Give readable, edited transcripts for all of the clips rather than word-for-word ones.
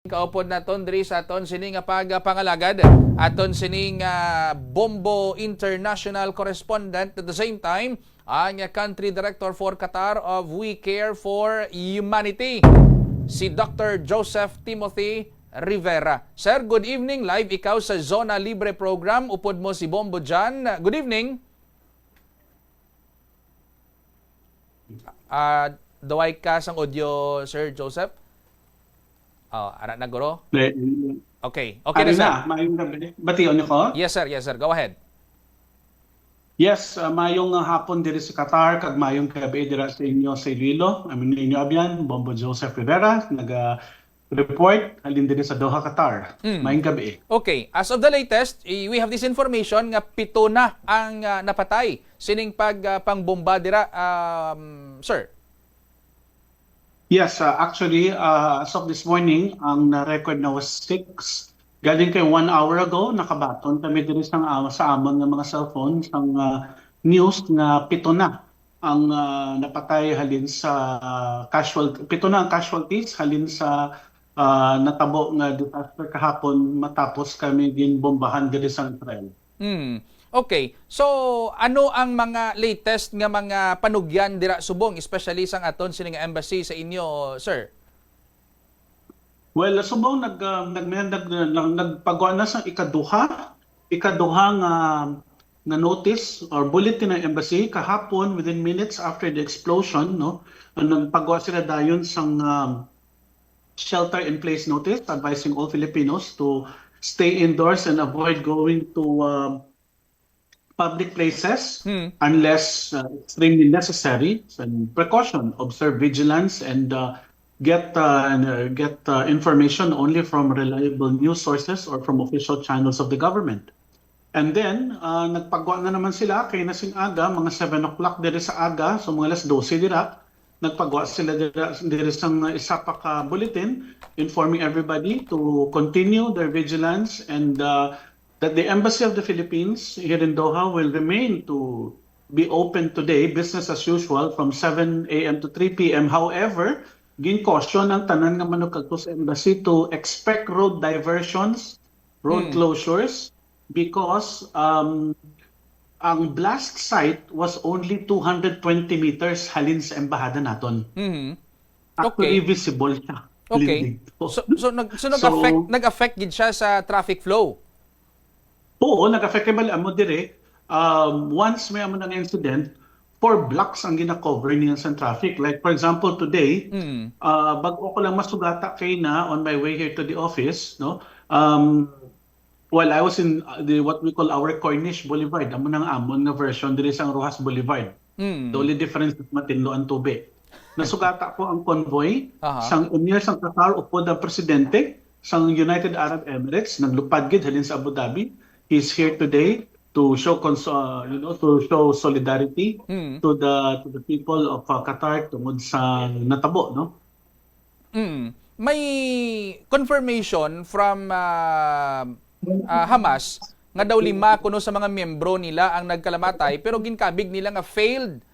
Kaupod naton diri sa aton sining pagpangalagad aton sining Bombo International Correspondent, at the same time ang Country Director for Qatar of We Care for Humanity, si Dr. Joseph Timothy Rivera. Sir, good evening. Live ikaw sa Zona Libre program. Upod mo si Bombo dyan. Good evening. Daway ka sang audio, Sir Joseph. Anak na guro? Okay. Okay na, sir. Mayong gabi. Bation niyo ko? Yes, sir. Yes, sir. Go ahead. Yes, mayong hapon diri sa Qatar, kag mayong gabi diri sa inyo sa Iloilo. Amin ninyo abyan, Bombo Joseph Rivera, nag-report halin diri sa Doha, Qatar. Mayong gabi. Okay. As of the latest, we have this information nga 7 na ang napatay sining pangbomba dira, sir. Yes, actually, as of this morning, ang na-record na was 6. Galing kay 1 hour ago, nakabaton kami diri sa amon ng mga cellphone, ang news na 7 na ang napatay halin sa casualties halin sa natabo nga disaster kahapon matapos kami ginbombahan diri sa Israel. Okay. So, ano ang mga latest nga mga panugyan dira subong, especially sang aton sining embassy sa inyo, sir? Well, subong nagpagawa na sa ikaduha nga notice or bulletin ng embassy kahapon within minutes after the explosion, no. Nagpagawa sila dayon sang shelter in place notice advising all Filipinos to stay indoors and avoid going to public places unless extremely necessary. And precaution, observe vigilance, and get information only from reliable news sources or from official channels of the government. And then, nagpagawa na naman sila kay nasing aga, mga 7 o'clock diri sa aga, so mga alas 12 dira, nagpagawa sila diri sa isa pa ka bulletin informing everybody to continue their vigilance and that the Embassy of the Philippines here in Doha will remain to be open today, business as usual, from 7 a.m. to 3 p.m. However, gin-caution ang tanan nga manukadto sa embassy to expect road diversions, road closures, because ang blast site was only 220 meters halin sa embahada naton. Actually, visible siya. Okay. Nag-affect gid siya sa traffic flow. Oo, nag-affectable amo dire. Once may amo ng incident, 4 blocks ang gina-cover niya sa traffic. Like for example, today, bago ko lang masugata kay na on my way here to the office, no? While I was in what we call our Cornish Boulevard, amo nang amon nga version dire sa Rojas Boulevard. The only difference is matinlo ang tubig. Nasugata ko ang convoy sang Emir sang Qatar upod ang presidente sang United Arab Emirates naglupad gid halin sa Abu Dhabi. He's here today to show solidarity to the people of Qatar tungod sa natabo, no? May confirmation from Hamas nga daw 5 kuno sa mga miyembro nila ang nagkalamatay, pero ginkabig nila nga failed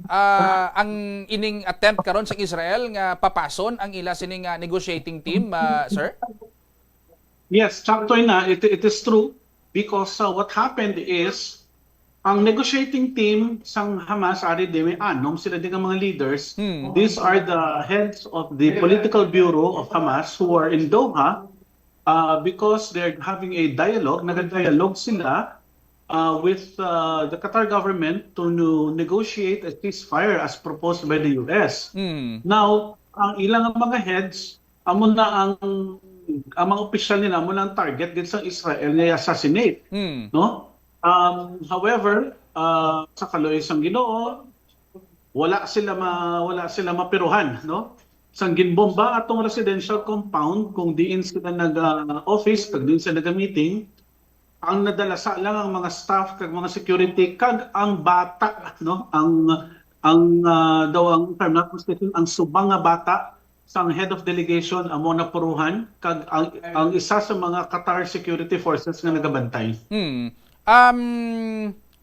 ang ining attempt karon sa Israel nga papason ang ila sining negotiating team, sir? Yes, sakto na. It is true. Because what happened is, ang negotiating team sang Hamas, ari may anom sila din ang mga leaders. These are the heads of the political bureau of Hamas who are in Doha because they're having a dialogue, nag-dialogue sila with the Qatar government to negotiate a ceasefire as proposed by the US. Now, ang ilang mga heads, amo na ang mga opisyal nila mo lang target din sa Israel na assassinate, no? However, sa kaloy sang Ginoo, wala sila mapiruhan, no? Sang ginbomba atong residential compound kung diin sila nag-office, kag diin sila nag-meeting, ang nadalasa lang ang mga staff kag mga security kag ang bata, no? Ang daw ang term na ang subang nga bata sang head of delegation amo na puruhan kag ang isa sa mga Qatar security forces nga nagabantay.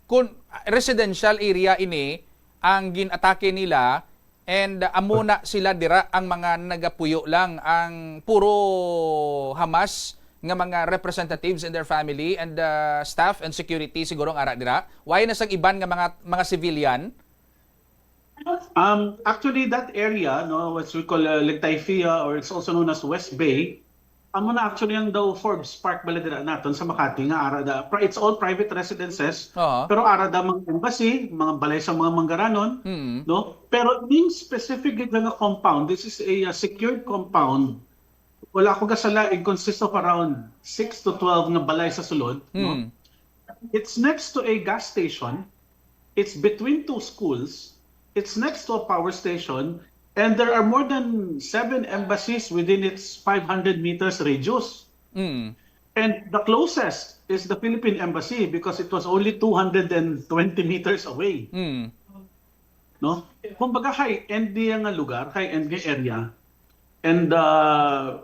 Kung residential area ini ang ginatake nila, And amuna sila dira ang mga nagapuyo lang ang puro Hamas nga mga representatives and their family and staff and security siguro ang ara dira. Why na sang iban nga mga civilian? Actually, that area, no, what we call Legtayfia, or it's also known as West Bay, amo na actually ang daw Forbes Park baladira naton sa Makati nga ara da. It's all private residences, Oo. pero ara da mga embassy, mga balay sa mga manggaranon, no? Pero ning specific gid nga compound, this is a secured compound. Wala ko kasala, it consists of around 6 to 12 na balay sa sulod, no? It's next to a gas station. It's between two schools. It's next to a power station, and there are more than 7 embassies within its 500 meters radius. And the closest is the Philippine Embassy because it was only 220 meters away. No? Kumbaga high-end niya nga lugar, high-end nga area. And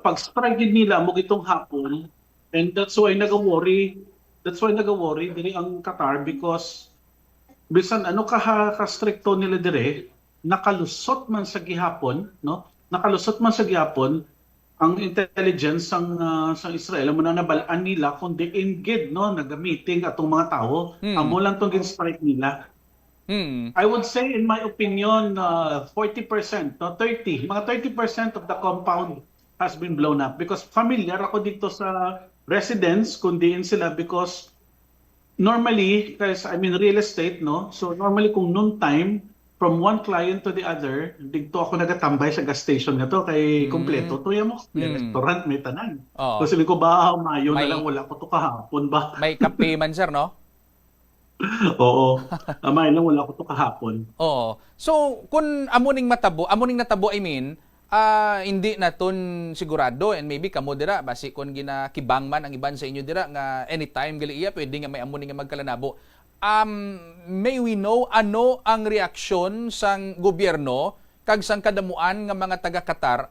pag-strike nila mo itong hapon, and that's why nag-worry diri ang Qatar because bisan ano ka-stricto nila dire, nakalusot man sa gihapon, no? Nakalusot man sa gihapon ang intelligence sa Israel mo na nabalaan nila kundi ingid, no, nagamiting atong mga tao, amo lang tong gin-strike nila. I would say in my opinion 40%, no, 30% of the compound has been blown up because familiar ako dito sa residents kundiin sila because normally, guys, I mean real estate, no? So normally kung noon time, from one client to the other, dito ako nagatambay sa gas station nga to kay kompleto. Tuya mo, may restaurant, may tanan. Oo. Kasi ko ba, mayo na lang, wala ko to kahapon ba? May kape man sir, no? Oo. May lang, wala ko to kahapon. Oo. So, kung amuning natabo, I mean, hindi na ton sigurado and maybe kamo dira basi kun ginakibang man ang iban sa inyo dira nga anytime gali iya pwede nga may amuning nga magkalanabo. May we know ano ang reaksyon sang gobyerno kag sang kadamuan nga mga taga Qatar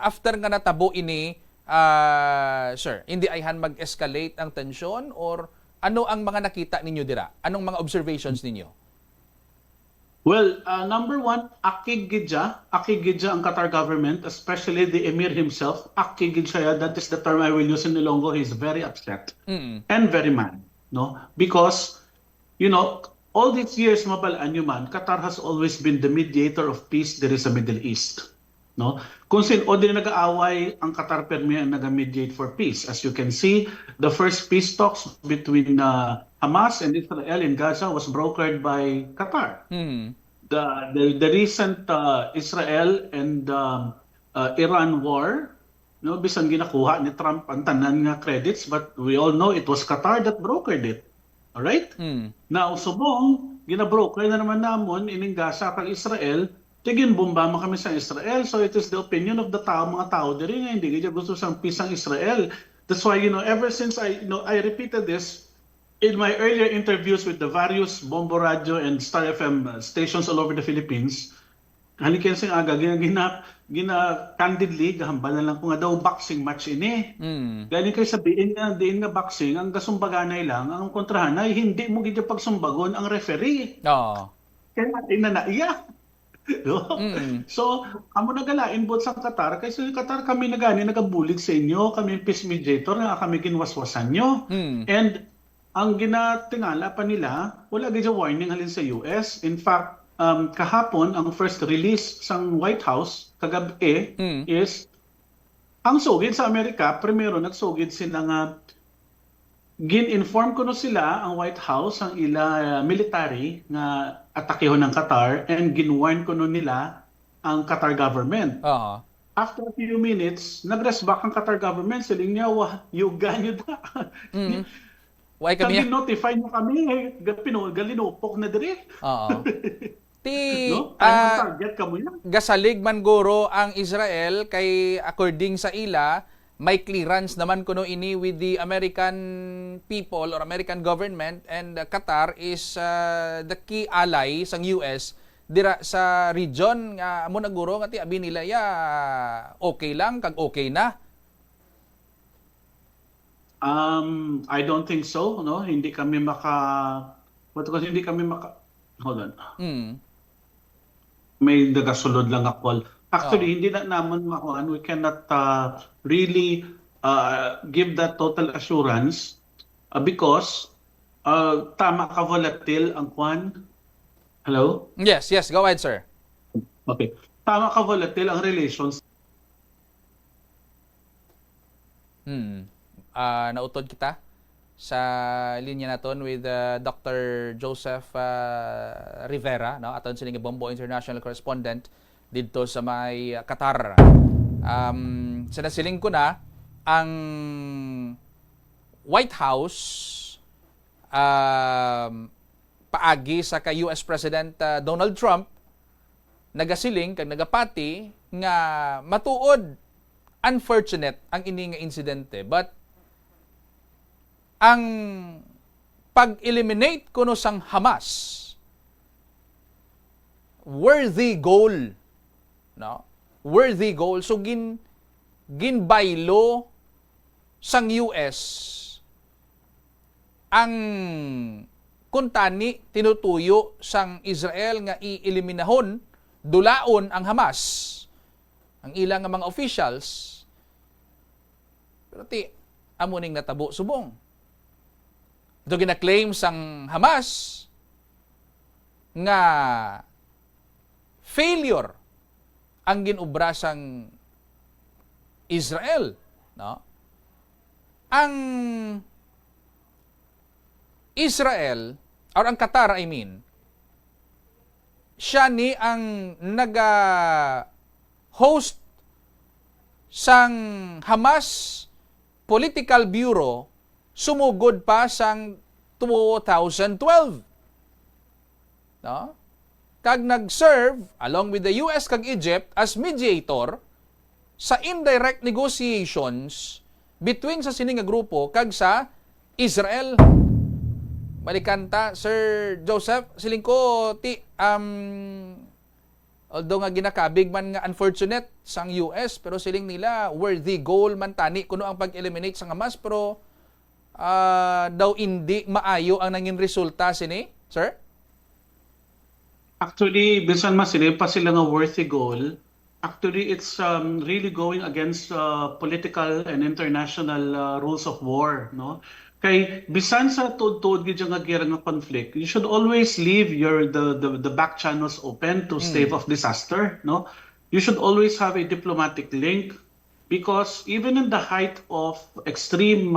after nga natabo ini sir, hindi ayhan mag-escalate ang tensyon or ano ang mga nakita ninyo dira? Anong mga observations ninyo? Well, number one, akigidja ang Qatar government, especially the emir himself. Akigidja, that is the term I will use in Ilonggo. He's very upset and very mad, no? Because, you know, all these years, mabalaan nyo man, Qatar has always been the mediator of peace there is a Middle East, no? Kung sin o din nag-aaway, ang Qatar permi ang nag-mediate for peace. As you can see, the first peace talks between Hamas and Israel in Gaza was brokered by Qatar. The recent Israel and Iran war, no, bisan ginakuha ni Trump ang tanan nga credits, but we all know it was Qatar that brokered it. All right? Now, subong ginabroker na naman namon ining Gaza kag Israel, tigin bomba mo kami sa Israel. So it is the opinion of the mga tao diri nga hindi gid gusto sang peace ang Israel. That's why, you know, ever since I repeated this in my earlier interviews with the various Bombo Radio and Star FM stations all over the Philippines, halikin sing aga, candidly, gahambal na lang ko nga daw boxing match ini. Gani kayo sabihin nga, diin nga boxing, ang gasumbaganay lang, ang kontrahan ay hindi mo gidya pagsumbagon ang referee. Kaya natin na naiya. No? So, amo nagalain bot sa Qatar, kasi Qatar kami nagabulig sa inyo, kami peace mediator, nga kami ginwaswasan nyo. And ang ginatingala pa nila, wala gidya warning halin sa US. In fact, kahapon, ang first release sang White House, kagabi, is, ang sugid sa Amerika, primero nagsugid sila nga, gin-inform ko no sila, ang White House, ang ila military, nga atakehon ng Qatar, and gin-warn ko no nila, ang Qatar government. After a few minutes, nag-resback ang Qatar government, siling niya, yuga nyo da. Why kami? Notify mo kami, galinupok na dire. No? Target ka mo yan. Gasalig man guro ang Israel kay according sa ila, may clearance naman kuno ini with the American people or American government, and Qatar is the key ally sang US dira sa region nga amo na guro nga ti abi nila ya okay lang kag okay na. I don't think so, no? Hindi kami hold on. may nagasulod lang ako. Actually, hindi na naman makuha. We cannot really give that total assurance because tama ka volatile ang kwan. Hello? Yes, go ahead, sir. Okay. Tama ka volatile ang relations. Nautod kita sa linya naton with Dr. Joseph Rivera, no? Aton sining Bombo International Correspondent dito sa may Qatar. Sinasiling ko na ang White House paagi sa kay US President Donald Trump nagasiling kag nagapati nga matuod unfortunate ang ini nga insidente, but ang pag-eliminate kuno sang Hamas worthy goal, no? Worthy goal. So ginbaylo sang US ang kuntani tinutuyo sang Israel nga i-eliminahon dulaon ang Hamas, ang ilang nga mga officials. Pero amuning natabo subong. Ito gina-claim sang Hamas nga failure ang ginubra sang Israel, no? Ang Israel or ang Qatar, I mean, siya ni ang host sang Hamas Political Bureau sumugod pa sang 2012. No? Kag nag-serve along with the US kag Egypt as mediator sa indirect negotiations between sa sining nga grupo kag sa Israel. Malikanta, Sir Joseph, siling ko although nga ginakabig man nga unfortunate sang US, pero siling nila worthy goal man tani kuno ang pag-eliminate sang Hamas, pero daw hindi maayo ang nanging resulta sini, sir? Actually, bisan pa sila nga worthy goal. Actually, it's really going against political and international rules of war, no? Kay bisan sa tuod-tuod gid nga gera nga conflict, you should always leave the back channels open to stave off disaster, no? You should always have a diplomatic link, because even in the height of extreme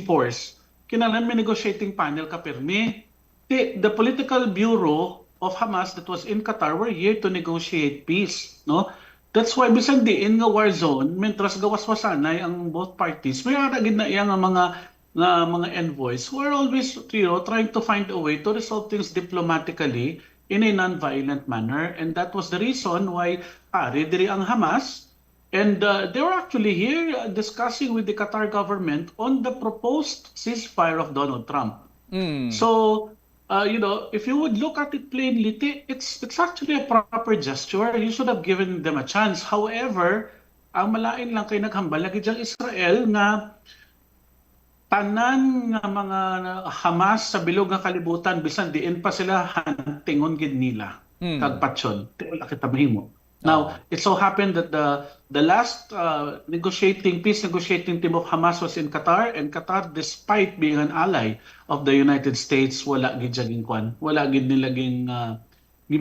force, kinahanglan may negotiating panel ka pirmi. The political bureau of Hamas that was in Qatar were here to negotiate peace, no? That's why bisan diin nga war zone, mentras gawas-wasanay ang both parties, may aragid na iya nga mga envoys who are always, trying to find a way to resolve things diplomatically in a non-violent manner. And that was the reason why diri ang Hamas, and they were actually here discussing with the Qatar government on the proposed ceasefire of Donald Trump. So, if you would look at it plainly, it's actually a proper gesture. You should have given them a chance. However, ang malain lang kay naghambal lagi diyang Israel nga tanan nga mga Hamas sa bilog nga kalibutan, bisan diin pa sila hantingon gid nila kag patsyon. Wala kita mahimo. Now, it so happened that the last peace negotiating team of Hamas was in Qatar, and Qatar, despite being an ally of the United States, wala gid jaging kwan, wala gid nila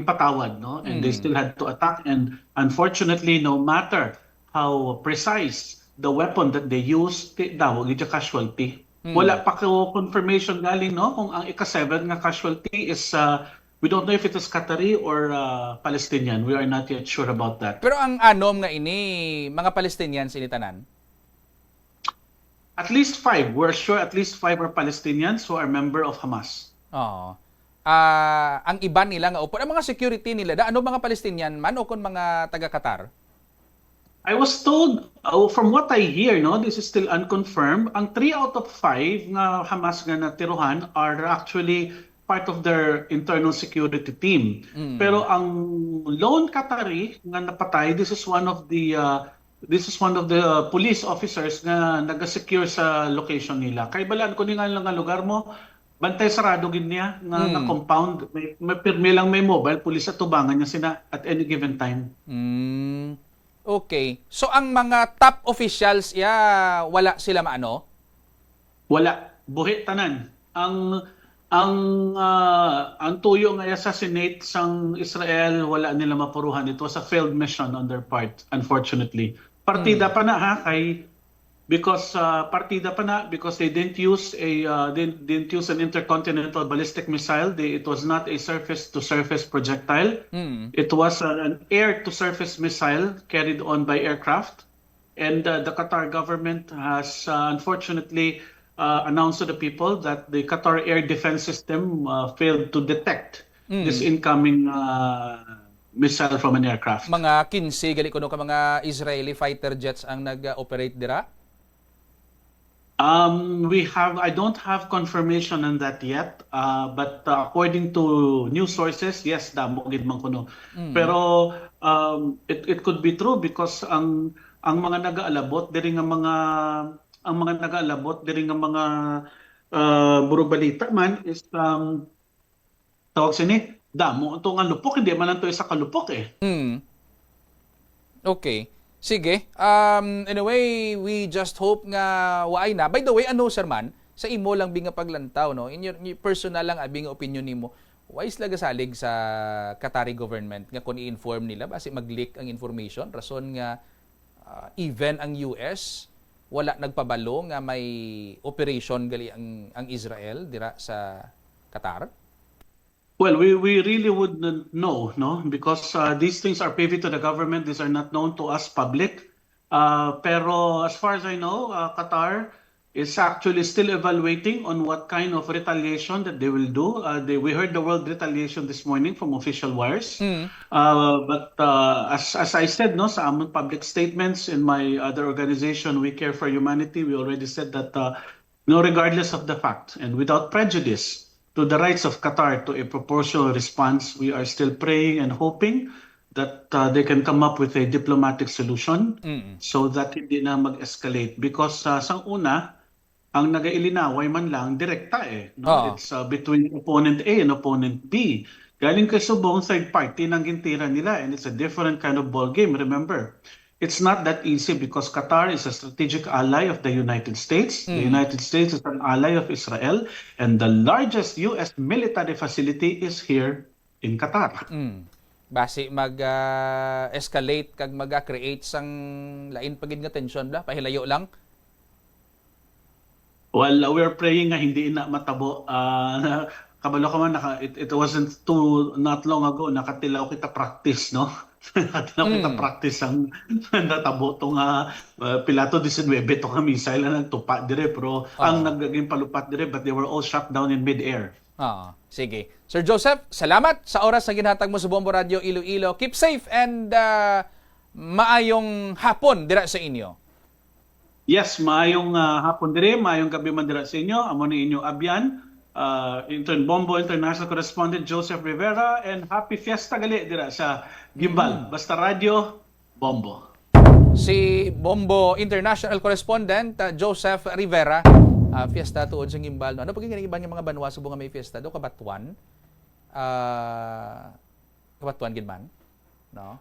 patawad, no? And they still had to attack, and unfortunately, no matter how precise the weapon that they used, daw gid casualty. Wala pa ko confirmation galing, no, kung ang ika-7 nga casualty is we don't know if it is Qatari or Palestinian. We are not yet sure about that. Pero ang anom nga ini, mga Palestinians initanan? At least 5. We're sure at least 5 are Palestinians who are member of Hamas. Oo. Ang iba nila nga upod, ang mga security nila, ano mga Palestinian man o kung mga taga-Qatar? I was told, from what I hear, no, this is still unconfirmed, ang 3 out of 5 nga Hamas nga natiruhan are actually part of their internal security team. Pero ang lone Qatari nga napatay, this is one of the police officers nga naga-secure sa location nila. Kay balaan ko ni nga lang ang lugar mo, bantay sarado gid niya nga compound, may pirmi lang may mobile, pulis at tubangan niya sina at any given time. Mm, okay. So ang mga top officials, wala sila maano? Wala, buhi tanan. Ang tuyo nga sa Senate sang Israel, wala nila mapuruhan. It was a failed mission on their part, unfortunately. Partida pa na ha kay because partida pa na because they didn't use an intercontinental ballistic missile. It was not a surface to surface projectile. It was an air to surface missile carried on by aircraft. And the Qatar government has unfortunately announced to the people that the Qatar air defense system failed to detect this incoming missile from an aircraft. Mga 15 gali kuno ka mga Israeli fighter jets ang nag-operate dira? I don't have confirmation on that yet, but according to news sources, yes, damo gid man kuno. Pero it could be true because ang mga nag-aalabot diri nga mga burog balita man is tawag sini damo to nga lupok, hindi man lang to isa ka lupok eh. Okay. Sige. Anyway, we just hope nga waay na. By the way, ano sir man, sa imo lang binga paglantaw, no? In your personal lang abing opinion nimo, wais laga salig sa Qatari government nga kung i-inform nila basi mag-leak ang information rason nga even ang US wala nagpabalo nga may operation gali ang Israel dira sa Qatar. Well, we really wouldn't know, no? Because these things are privy to the government. These are not known to us public. Pero as far as I know, Qatar is actually still evaluating on what kind of retaliation that they will do. We heard the word retaliation this morning from official wires. But as I said, no, sa among public statements in my other organization, We Care for Humanity, we already said that regardless of the fact and without prejudice to the rights of Qatar to a proportional response, we are still praying and hoping that they can come up with a diplomatic solution so that hindi na mag-escalate. Because sang una, ang nagailinaway man lang direkta eh. No? It's between opponent A and opponent B. Galing kay subong third party ng gintira nila and it's a different kind of ball game. Remember, it's not that easy because Qatar is a strategic ally of the United States. The United States is an ally of Israel. And the largest U.S. military facility is here in Qatar. Basi mag-escalate kag mag-create sang lain pagid nga tension bla, pahilayo lang. Well, we're praying nga hindi na matabo. Kabalo ka man, it wasn't not long ago, nakatilaw kita practice, no? Nakita practice ang natabo tong Pilato 19 to nga missile na nagtupa dire pero ang nagaging palupat dire but they were all shot down in mid-air. Sige. Sir Joseph, salamat sa oras na ginhatag mo sa Bombo Radio Iloilo. Keep safe and maayong hapon dira sa inyo. Yes, maayong hapon dire, maayong gabi man dira sa inyo. Amo ni inyo Abyan, Bombo International Correspondent Joseph Rivera, and happy fiesta gali dira sa Gimbal. Basta Radio, Bombo. Si Bombo International Correspondent Joseph Rivera. Fiesta tuod sa Gimbal. Ano pag ginigiban ng mga banwa subong nga may fiesta do kabatuan? Kabatuan gid man, no?